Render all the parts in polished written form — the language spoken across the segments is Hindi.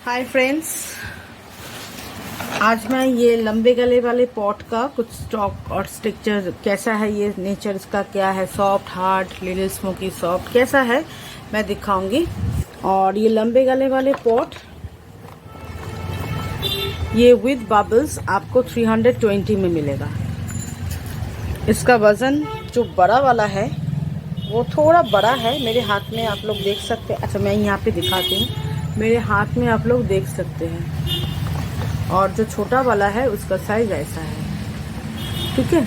हाय फ्रेंड्स, आज मैं ये लंबे गले वाले पॉट का कुछ स्टॉक और स्ट्रक्चर कैसा है, ये नेचर इसका क्या है, soft hard little smoky soft कैसा है मैं दिखाऊंगी। और ये लंबे गले वाले पॉट ये विद बबल्स आपको 320 में मिलेगा। इसका वजन जो बड़ा वाला है वो थोड़ा बड़ा है, मेरे हाथ में आप लोग देख सकते हैं। अच्छा, मैं यहाँ पे दिखाती हूँ, मेरे हाथ में आप लोग देख सकते हैं। और जो छोटा वाला है उसका साइज ऐसा है, ठीक है।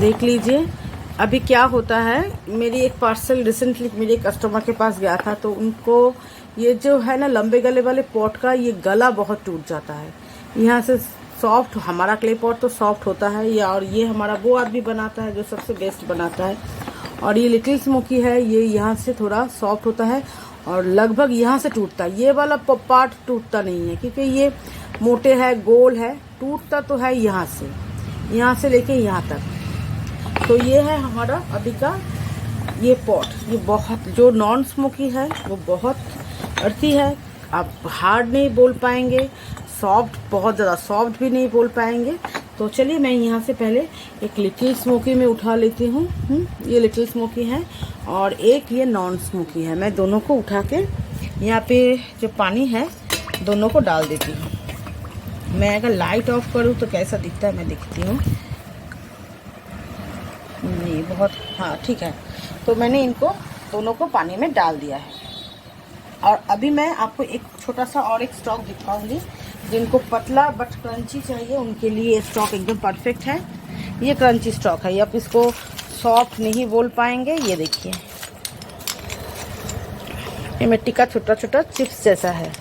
देख लीजिए। अभी क्या होता है, मेरी एक पार्सल रिसेंटली मेरे कस्टमर के पास गया था, तो उनको ये जो है ना लंबे गले वाले पॉट का ये गला बहुत टूट जाता है। यहाँ से सॉफ्ट, हमारा क्ले पॉट तो सॉफ्ट होता है या, और ये हमारा वो आदमी बनाता है जो सबसे बेस्ट बनाता है। और ये लिटिल स्मोकी है, ये यहाँ से थोड़ा सॉफ्ट होता है और लगभग यहाँ से टूटता है। ये वाला पार्ट टूटता नहीं है क्योंकि ये मोटे है, गोल है, टूटता तो है यहाँ से लेके यहाँ तक। तो ये है हमारा अभी का ये पॉट। ये बहुत जो नॉन स्मोकी है वो बहुत अर्थी है, आप हार्ड नहीं बोल पाएंगे, सॉफ्ट बहुत ज़्यादा सॉफ्ट भी नहीं बोल पाएंगे। तो चलिए मैं यहाँ से पहले एक लिटिल स्मोकी में उठा लेती हूँ। ये लिटिल स्मोकी है और एक ये नॉन स्मोकी है। मैं दोनों को उठा के यहाँ पे जो पानी है दोनों को डाल देती हूँ। मैं अगर लाइट ऑफ करूँ तो कैसा दिखता है मैं दिखती हूँ। ये बहुत, हाँ ठीक है। तो मैंने इनको दोनों को पानी में डाल दिया है। और अभी मैं आपको एक छोटा सा और एक स्टॉक दिखाऊंगी। जिनको पतला बट क्रंची चाहिए उनके लिए स्टॉक एकदम परफेक्ट है। ये क्रंची स्टॉक है, ये आप इसको सॉफ्ट नहीं बोल पाएंगे। ये देखिए, ये मिट्टी का छोटा छोटा चिप्स जैसा है।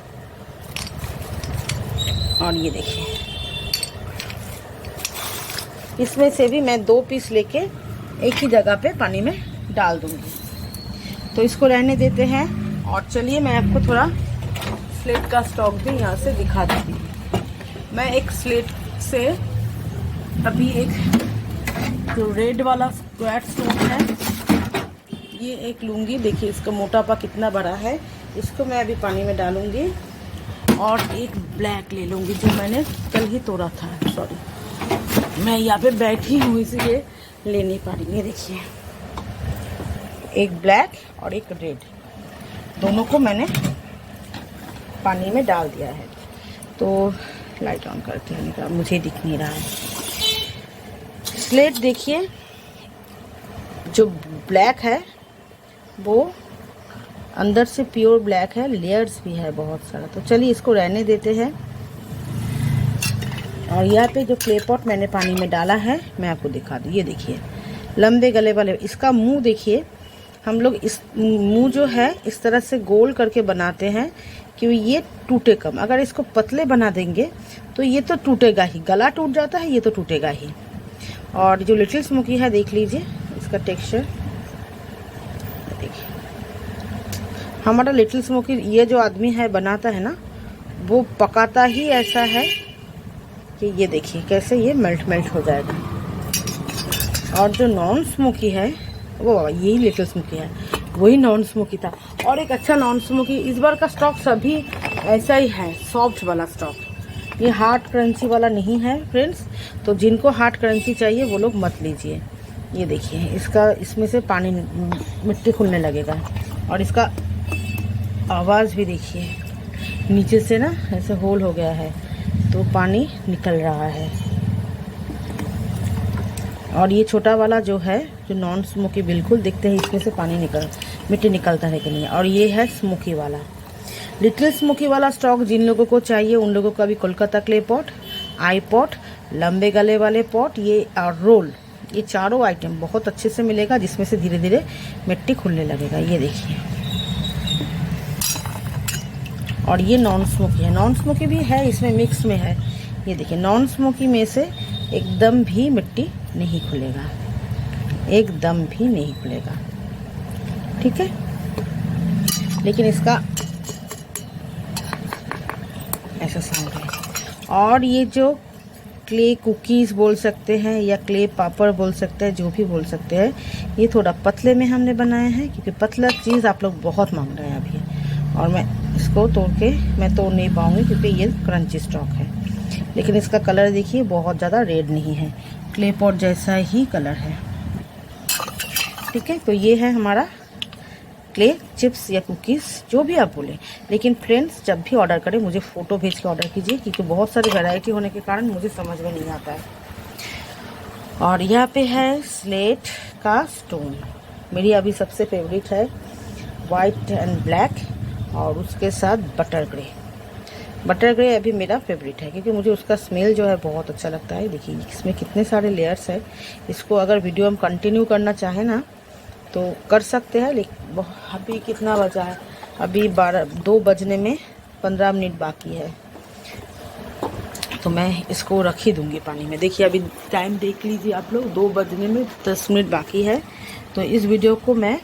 और ये देखिए, इसमें से भी मैं 2 पीस लेके एक ही जगह पे पानी में डाल दूंगी। तो इसको रहने देते हैं। और चलिए मैं आपको थोड़ा स्लेट का स्टॉक भी यहाँ से दिखा देती हूँ। मैं एक स्लेट से अभी एक जो रेड वाला स्क्वाट स्टोन है ये एक लूँगी। देखिए इसका मोटापा कितना बड़ा है। इसको मैं अभी पानी में डालूँगी। और एक ब्लैक ले लूँगी जो मैंने कल ही तोड़ा था। सॉरी, मैं यहाँ पे बैठी हूँ इसलिए ले नहीं पा रही। ये देखिए, एक ब्लैक और एक रेड, दोनों को मैंने पानी में डाल दिया है। तो लाइट ऑन करते हैं, मुझे दिख नहीं रहा है। स्लेट देखिए, जो ब्लैक है वो अंदर से प्योर ब्लैक है, लेयर्स भी है बहुत सारा। तो चलिए इसको रहने देते हैं। और यहाँ पे जो क्ले पॉट मैंने पानी में डाला है मैं आपको दिखा दूँ। ये देखिए लंबे गले वाले, इसका मुंह देखिए। हम लोग इस मुंह जो है इस तरह से गोल करके बनाते हैं कि ये टूटे कम। अगर इसको पतले बना देंगे तो ये तो टूटेगा ही, गला टूट जाता है, ये तो टूटेगा ही। और जो लिटिल स्मोकी है देख लीजिए इसका टेक्सचर देखिए। हमारा लिटिल स्मोकी ये जो आदमी है बनाता है ना, वो पकाता ही ऐसा है कि ये देखिए कैसे ये मेल्ट हो जाएगा। और जो नॉन स्मोकी है वो यही लिटिल स्मोकी है, वही नॉन स्मोकी था। और एक अच्छा नॉन स्मोकी, इस बार का स्टॉक सभी ऐसा ही है, सॉफ्ट वाला स्टॉक। ये हार्ड क्रंची वाला नहीं है फ्रेंड्स। तो जिनको हार्ड क्रंची चाहिए वो लोग मत लीजिए। ये देखिए इसका, इसमें से पानी मिट्टी खुलने लगेगा। और इसका आवाज़ भी देखिए, नीचे से ना ऐसे होल हो गया है तो पानी निकल रहा है। और ये छोटा वाला जो है, जो नॉन स्मोकी, बिल्कुल दिखते हैं इसमें से पानी मिट्टी निकलता है कि नहीं। और ये है स्मोकी वाला, लिटिल स्मोकी वाला स्टॉक। जिन लोगों को चाहिए उन लोगों का भी कोलकाता क्ले पॉट, आई पॉट, लंबे गले वाले पॉट, ये और रोल, ये चारों आइटम बहुत अच्छे से मिलेगा, जिसमें से धीरे धीरे मिट्टी खुलने लगेगा। ये देखिए। और ये नॉन स्मोकी है, नॉन स्मोकी भी है इसमें मिक्स में है। ये देखिए नॉन स्मोकी में से एकदम भी मिट्टी नहीं खुलेगा, एकदम भी नहीं खुलेगा, ठीक है। लेकिन इसका ऐसा साउंड है। और ये जो क्ले कुकीज़ बोल सकते हैं या क्ले पापड़ बोल सकते हैं, जो भी बोल सकते हैं, ये थोड़ा पतले में हमने बनाए हैं क्योंकि पतला चीज़ आप लोग बहुत मांग रहे हैं अभी। और मैं इसको तोड़ के मैं तोड़ नहीं पाऊँगी क्योंकि ये क्रंची स्टॉक है। लेकिन इसका कलर देखिए बहुत ज़्यादा रेड नहीं है, क्ले पॉट जैसा ही कलर है। ठीक है, तो ये है हमारा क्ले चिप्स या कुकीज़, जो भी आप बोलें। लेकिन फ्रेंड्स, जब भी ऑर्डर करें मुझे फ़ोटो भेज के ऑर्डर कीजिए, क्योंकि बहुत सारी वैरायटी होने के कारण मुझे समझ में नहीं आता है। और यहाँ पे है स्लेट का स्टोन, मेरी अभी सबसे फेवरेट है, वाइट एंड ब्लैक, और उसके साथ बटर ग्रे। बटर ग्रे अभी मेरा फेवरेट है क्योंकि मुझे उसका स्मेल जो है बहुत अच्छा लगता है। देखिए इसमें कितने सारे लेयर्स है। इसको अगर वीडियो हम कंटिन्यू करना चाहें ना तो कर सकते हैं, लेकिन अभी कितना बजा है, अभी 2 बजने में 15 मिनट बाकी है, तो मैं इसको रख ही दूँगी पानी में। देखिए अभी टाइम देख लीजिए आप लोग, 2 बजने में 10 मिनट बाकी है, तो इस वीडियो को मैं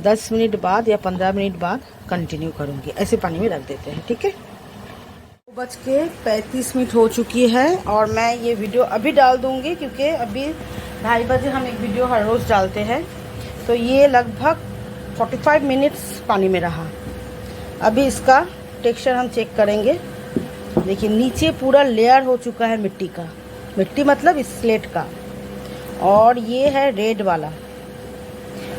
10 मिनट बाद या 15 मिनट बाद कंटिन्यू करूँगी। ऐसे पानी में रख देते हैं, ठीक है। 2:35 हो चुकी है और मैं ये वीडियो अभी डाल दूँगी क्योंकि अभी 2:30 बजे हम एक वीडियो हर रोज़ डालते हैं। तो ये लगभग 45 मिनट्स पानी में रहा। अभी इसका टेक्सचर हम चेक करेंगे। देखिए नीचे पूरा लेयर हो चुका है मिट्टी का, मिट्टी मतलब स्लेट का, और ये है रेड वाला।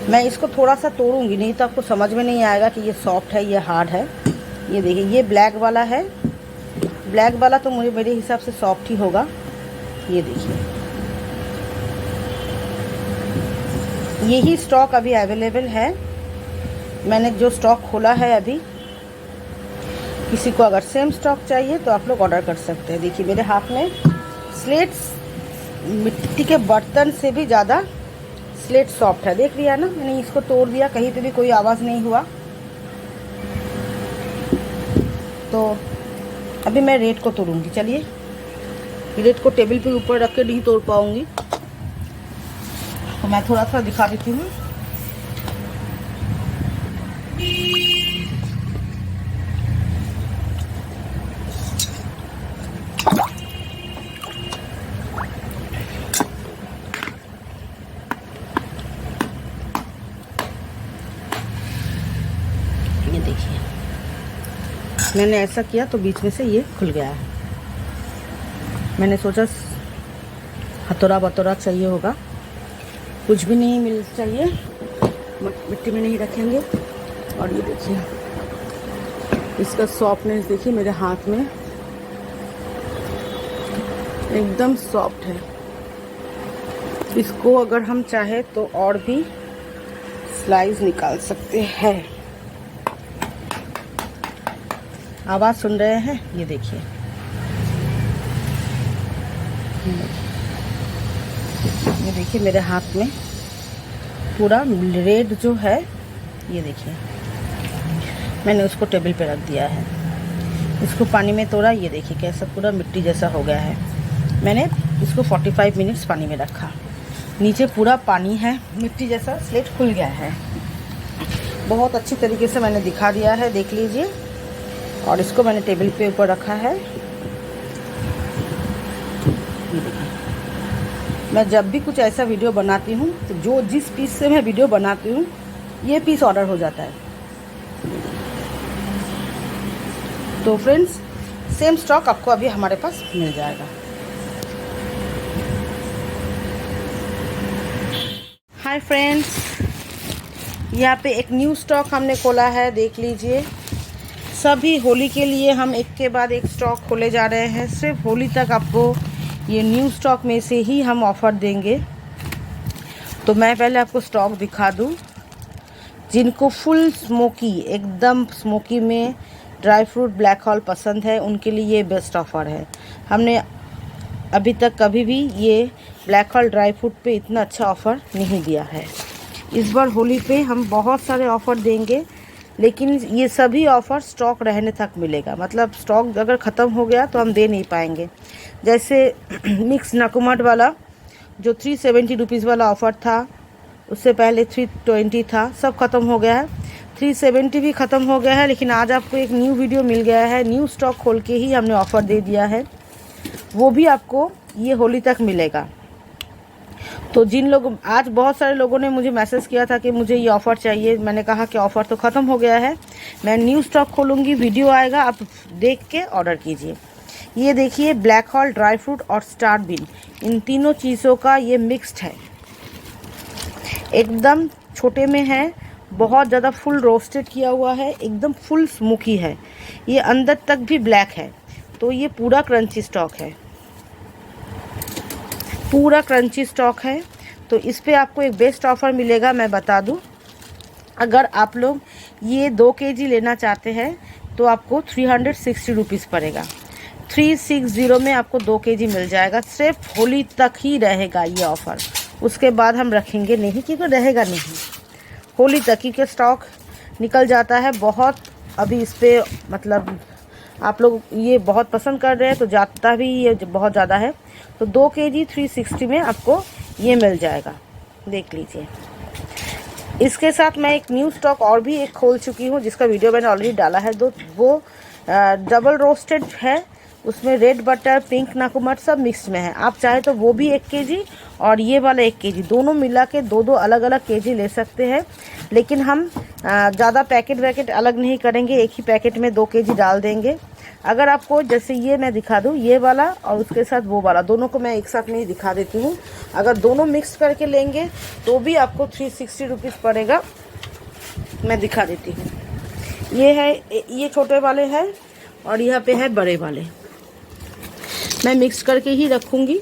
मैं इसको थोड़ा सा तोड़ूंगी, नहीं तो आपको समझ में नहीं आएगा कि ये सॉफ्ट है ये हार्ड है। ये देखिए ये ब्लैक वाला है, ब्लैक वाला तो मेरे हिसाब से सॉफ्ट ही होगा। ये देखिए यही स्टॉक अभी अवेलेबल है, मैंने जो स्टॉक खोला है अभी। किसी को अगर सेम स्टॉक चाहिए तो आप लोग ऑर्डर कर सकते हैं। देखिए मेरे हाथ में स्लेट्स मिट्टी के बर्तन से भी ज़्यादा स्लेट सॉफ्ट है। देख लिया ना, मैंने इसको तोड़ दिया, कहीं पे भी कोई आवाज़ नहीं हुआ। तो अभी मैं रेड को तोड़ूंगी। चलिए, रेड को टेबल पे ऊपर रख के नहीं तोड़ पाऊंगी, तो मैं थोड़ा सा दिखा देती हूँ। ये देखिए मैंने ऐसा किया तो बीच में से ये खुल गया है। मैंने सोचा हथौड़ा बतौड़ा चाहिए होगा, कुछ भी नहीं मिल चाहिए, मिट्टी में नहीं रखेंगे। और ये देखिए इसका सॉफ्टनेस देखिए मेरे हाथ में, एकदम सॉफ्ट है। इसको अगर हम चाहे तो और भी स्लाइस निकाल सकते हैं। आवाज़ सुन रहे हैं? ये देखिए ये देखिए मेरे हाथ में पूरा रेड जो है, ये देखिए मैंने उसको टेबल पे रख दिया है। इसको पानी में तोड़ा, ये देखिए कैसा पूरा मिट्टी जैसा हो गया है। मैंने इसको 45 मिनट्स पानी में रखा, नीचे पूरा पानी है, मिट्टी जैसा स्लेट खुल गया है। बहुत अच्छी तरीके से मैंने दिखा दिया है, देख लीजिए। और इसको मैंने टेबल पे ऊपर रखा है। ये देखिए मैं जब भी कुछ ऐसा वीडियो बनाती हूँ तो जिस पीस से मैं वीडियो बनाती हूँ ये पीस ऑर्डर हो जाता है। तो फ्रेंड्स सेम स्टॉक आपको अभी हमारे पास मिल जाएगा। हाय फ्रेंड्स, यहाँ पे एक न्यू स्टॉक हमने खोला है, देख लीजिए। सभी होली के लिए हम एक के बाद एक स्टॉक खोले जा रहे हैं। सिर्फ होली तक आपको ये न्यू स्टॉक में से ही हम ऑफ़र देंगे। तो मैं पहले आपको स्टॉक दिखा दूँ। जिनको फुल स्मोकी, एकदम स्मोकी में ड्राई फ्रूट ब्लैक हॉल पसंद है, उनके लिए ये बेस्ट ऑफ़र है। हमने अभी तक कभी भी ये ब्लैक हॉल ड्राई फ्रूट पे इतना अच्छा ऑफ़र नहीं दिया है। इस बार होली पे हम बहुत सारे ऑफ़र देंगे, लेकिन ये सभी ऑफ़र स्टॉक रहने तक मिलेगा। मतलब स्टॉक अगर ख़त्म हो गया तो हम दे नहीं पाएंगे। जैसे मिक्स नकुमट वाला जो 370 रुपीज़ वाला ऑफ़र था, उससे पहले 320 था, सब ख़त्म हो गया है। 370 भी ख़त्म हो गया है, लेकिन आज आपको एक न्यू वीडियो मिल गया है। न्यू स्टॉक खोल के ही हमने ऑफ़र दे दिया है, वो भी आपको ये होली तक मिलेगा। तो जिन लोग आज बहुत सारे लोगों ने मुझे मैसेज किया था कि मुझे ये ऑफ़र चाहिए, मैंने कहा कि ऑफ़र तो ख़त्म हो गया है। मैं न्यू स्टॉक खोलूँगी, वीडियो आएगा, आप देख के ऑर्डर कीजिए। ये देखिए ब्लैक हॉल ड्राई फ्रूट और स्टार बीन, इन तीनों चीज़ों का ये मिक्स्ड है, एकदम छोटे में है, बहुत ज़्यादा फुल रोस्टेड किया हुआ है, एकदम फुल स्मोकी है, ये अंदर तक भी ब्लैक है। तो ये पूरा क्रंची स्टॉक है, पूरा क्रंची स्टॉक है। तो इस पे आपको एक बेस्ट ऑफ़र मिलेगा, मैं बता दूं, अगर आप लोग ये 2 kg लेना चाहते हैं तो आपको 360 रुपीज़ पड़ेगा। 360 में आपको 2 kg मिल जाएगा। सिर्फ होली तक ही रहेगा ये ऑफ़र, उसके बाद हम रखेंगे नहीं, क्योंकि रहेगा नहीं, होली तक ही के स्टॉक निकल जाता है बहुत। अभी इस पर मतलब आप लोग ये बहुत पसंद कर रहे हैं तो जाता भी ये बहुत ज़्यादा है। तो 2 kg 360 में आपको ये मिल जाएगा, देख लीजिए। इसके साथ मैं एक न्यू स्टॉक और भी एक खोल चुकी हूँ, जिसका वीडियो मैंने ऑलरेडी डाला है। वो डबल रोस्टेड है, उसमें रेड बटर, पिंक नाकुमट सब मिक्स में है। आप चाहे तो वो भी 1 kg और ये वाला 1 kg, दोनों मिला के दो अलग अलग kg ले सकते हैं। लेकिन हम ज़्यादा पैकेट अलग नहीं करेंगे, एक ही पैकेट में 2 kg डाल देंगे। अगर आपको जैसे ये मैं दिखा दूँ, ये वाला और उसके साथ वो वाला, दोनों को मैं एक साथ में ही दिखा देती हूँ। अगर दोनों मिक्स करके लेंगे तो भी आपको 360 रुपीज़ पड़ेगा। मैं दिखा देती हूँ, ये है, ये छोटे वाले हैं और यहाँ पे है बड़े वाले। मैं मिक्स करके ही रखूँगी,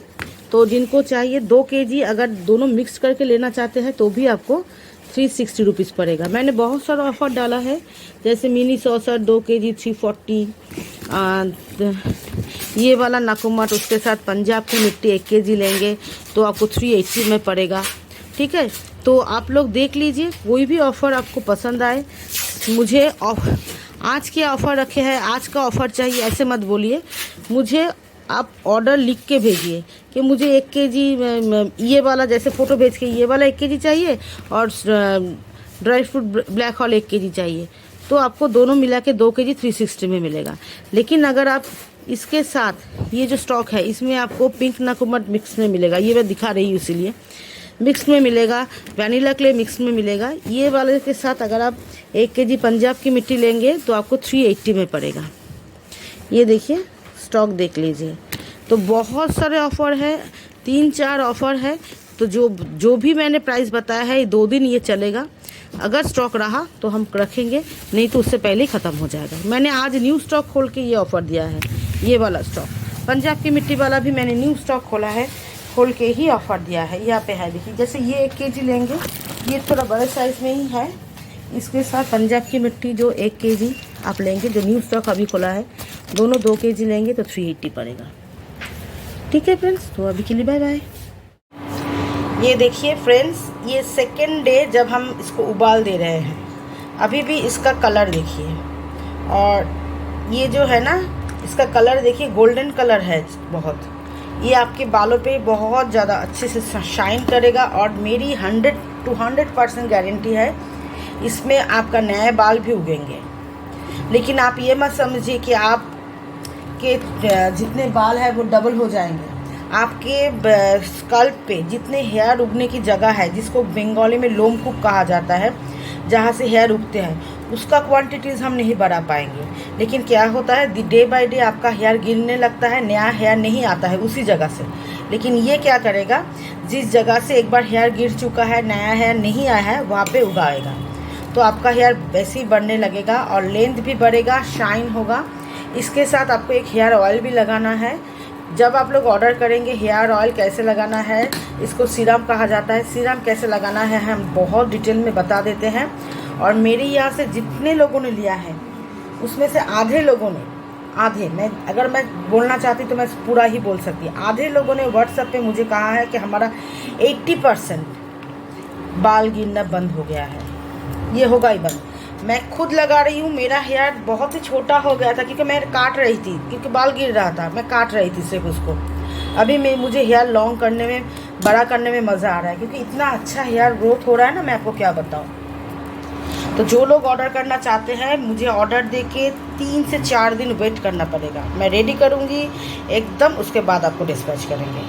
तो जिनको चाहिए 2 kg अगर दोनों मिक्स करके लेना चाहते हैं तो भी आपको 360 रुपीज़ पड़ेगा। मैंने बहुत सारा ऑफ़र डाला है, जैसे मिनी सॉसर 2 kg 340, ये वाला नाकुमट, उसके साथ पंजाब की मिट्टी 1 kg लेंगे तो आपको 380 में पड़ेगा। ठीक है, तो आप लोग देख लीजिए, कोई भी ऑफ़र आपको पसंद आए। मुझे आज के ऑफ़र रखे हैं, आज का ऑफ़र चाहिए ऐसे मत बोलिए, मुझे आप ऑर्डर लिख के भेजिए कि मुझे 1 kg ये वाला, जैसे फ़ोटो भेज के ये वाला 1 kg चाहिए और dry fruit black hole 1 kg चाहिए, तो आपको दोनों मिला के 2 kg 360 में मिलेगा। लेकिन अगर आप इसके साथ ये जो स्टॉक है, इसमें आपको पिंक नाकुमट मिक्स में मिलेगा, ये मैं दिखा रही हूँ इसीलिए, मिक्स में मिलेगा, वैनिला क्ले मिक्स में मिलेगा। ये वाले के साथ अगर आप 1 kg पंजाब की मिट्टी लेंगे तो आपको 380 में पड़ेगा। ये देखिए स्टॉक देख लीजिए। तो बहुत सारे ऑफ़र है, 3-4 ऑफ़र है। तो जो भी मैंने प्राइस बताया है, ये 2 दिन ये चलेगा। अगर स्टॉक रहा तो हम रखेंगे, नहीं तो उससे पहले ही ख़त्म हो जाएगा। मैंने आज न्यू स्टॉक खोल के ये ऑफ़र दिया है, ये वाला स्टॉक पंजाब की मिट्टी वाला भी मैंने न्यू स्टॉक खोला है, खोल के ही ऑफ़र दिया है। यहाँ पे है देखिए, जैसे ये 1 kg लेंगे, ये थोड़ा बड़े साइज़ में ही है, इसके साथ पंजाब की मिट्टी जो 1 kg आप लेंगे, जो न्यू स्टॉक अभी खोला है, दोनों 2 kg लेंगे तो 380 पड़ेगा। ठीक है फ्रेंड्स, तो अभी के लिए बाय बाय। ये देखिए फ्रेंड्स, ये सेकेंड डे जब हम इसको उबाल दे रहे हैं, अभी भी इसका कलर देखिए, और ये जो है ना, इसका कलर देखिए, गोल्डन कलर है बहुत। ये आपके बालों पे बहुत ज़्यादा अच्छे से शाइन करेगा, और मेरी 100 to 100% गारंटी है, इसमें आपका नए बाल भी उगेंगे। लेकिन आप ये मत समझिए कि आप के जितने बाल है वो डबल हो जाएंगे। आपके स्कल्प पे जितने हेयर उगने की जगह है, जिसको बंगाली में लोमकूप कहा जाता है, जहाँ से हेयर उगते हैं, उसका क्वांटिटीज़ हम नहीं बढ़ा पाएंगे। लेकिन क्या होता है, डे बाय डे आपका हेयर गिरने लगता है, नया हेयर नहीं आता है उसी जगह से। लेकिन ये क्या करेगा, जिस जगह से एक बार हेयर गिर चुका है, नया हेयर नहीं आया है, वहाँ पे उगाएगा, तो आपका हेयर वैसे ही बढ़ने लगेगा और लेंथ भी बढ़ेगा, शाइन होगा। इसके साथ आपको एक हेयर ऑयल भी लगाना है। जब आप लोग ऑर्डर करेंगे, हेयर ऑयल कैसे लगाना है, इसको सीरम कहा जाता है, सीरम कैसे लगाना है हम बहुत डिटेल में बता देते हैं। और मेरे यहाँ से जितने लोगों ने लिया है, उसमें से आधे लोगों ने, अगर मैं बोलना चाहती तो मैं पूरा ही बोल सकती, आधे लोगों ने व्हाट्सएप पे मुझे कहा है कि हमारा 80% बाल गिरना बंद हो गया है, ये होगा ही बंद। मैं खुद लगा रही हूँ, मेरा हेयर बहुत ही छोटा हो गया था, क्योंकि मैं काट रही थी, क्योंकि बाल गिर रहा था, मैं काट रही थी सिर्फ उसको। अभी मुझे हेयर लॉन्ग करने में, बड़ा करने में मज़ा आ रहा है, क्योंकि इतना अच्छा हेयर ग्रोथ हो रहा है ना, मैं आपको क्या बताऊँ। तो जो लोग ऑर्डर करना चाहते हैं, मुझे ऑर्डर देके 3 से 4 दिन वेट करना पड़ेगा। मैं रेडी करूँगी एकदम, उसके बाद आपको डिस्पैच करेंगे।